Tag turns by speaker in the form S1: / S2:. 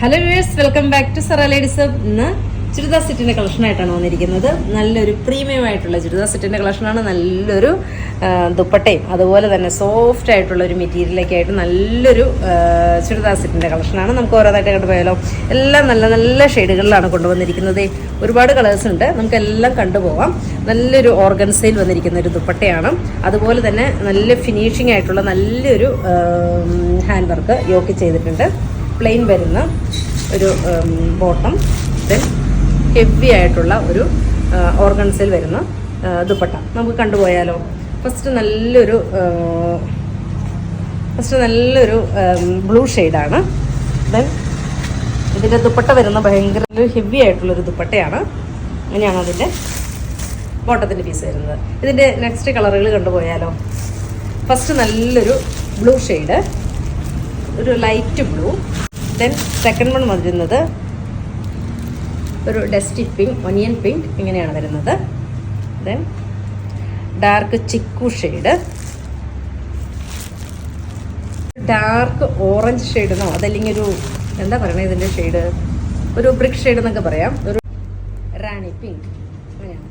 S1: Hello viewers, welcome back to Sara ladies. ഇന്ന് ചുരിദാർ സെറ്റിന്റെ കളക്ഷനായിട്ടാണ് വന്നിരിക്കുന്നത്. നല്ലൊരു പ്രീമിയം ആയിട്ടുള്ള ചുരിദാർ സെറ്റിന്റെ കളക്ഷനാണ്. നല്ലൊരു ദുപ്പട്ടയും അതുപോലെ തന്നെ സോഫ്റ്റ് ആയിട്ടുള്ള ഒരു മെറ്റീരിയലൊക്കെ ആയിട്ട് നല്ലൊരു ചുരിദാർ സെറ്റിന്റെ കളക്ഷനാണ്. നമുക്ക് ഓരോന്നായിട്ട് കണ്ടുപോയാലോ. എല്ലാം നല്ല നല്ല ഷെയ്ഡുകളിലാണ് കൊണ്ടുവന്നിരിക്കുന്നത്. ഒരുപാട് കളേഴ്സ് ഉണ്ട്, നമുക്കെല്ലാം കണ്ടുപോകാം. നല്ലൊരു ഓർഗൻസയിൽ വന്നിരിക്കുന്ന ഒരു ദുപ്പട്ടയാണ്. അതുപോലെ തന്നെ നല്ല ഫിനിഷിംഗ് ആയിട്ടുള്ള നല്ലൊരു ഹാൻഡ് വർക്ക് യോക്ക് ചെയ്തിട്ടുണ്ട്. പ്ലെയിൻ വരുന്ന ഒരു ബോട്ടം, ദെൻ ഹെവി ആയിട്ടുള്ള ഒരു ഓർഗൻസിൽ വരുന്ന ദുപ്പട്ട നമുക്ക് കണ്ടുപോയാലോ. ഫസ്റ്റ് നല്ലൊരു ബ്ലൂ ഷെയ്ഡാണ്. ദെൻ ഇതിൻ്റെ ദുപ്പട്ട വരുന്ന ഭയങ്കര ഹെവി ആയിട്ടുള്ളൊരു ദുപ്പട്ടയാണ്. അങ്ങനെയാണ് അതിൻ്റെ ബോട്ടത്തിൻ്റെ പീസ് വരുന്നത്. ഇതിൻ്റെ നെക്സ്റ്റ് കളറുകൾ കണ്ടുപോയാലോ. ഫസ്റ്റ് നല്ലൊരു ബ്ലൂ ഷെയ്ഡ്, ഒരു light blue. Then second one വരുന്നത് ഒരു ഡസ്റ്റി പിങ്ക്, ഒനിയൻ പിങ്ക്, ഇങ്ങനെയാണ് വരുന്നത്. Then dark chikoo shade, dark orange shade എന്നോ അതല്ലെങ്കിൽ ഒരു എന്താ പറയണത് ഇതിൻ്റെ ഷെയ്ഡ്, ഒരു ബ്രിക്ക് ഷെയ്ഡ് എന്നൊക്കെ പറയാം. ഒരു റാണി പിങ്ക്, അങ്ങനെയാണ്.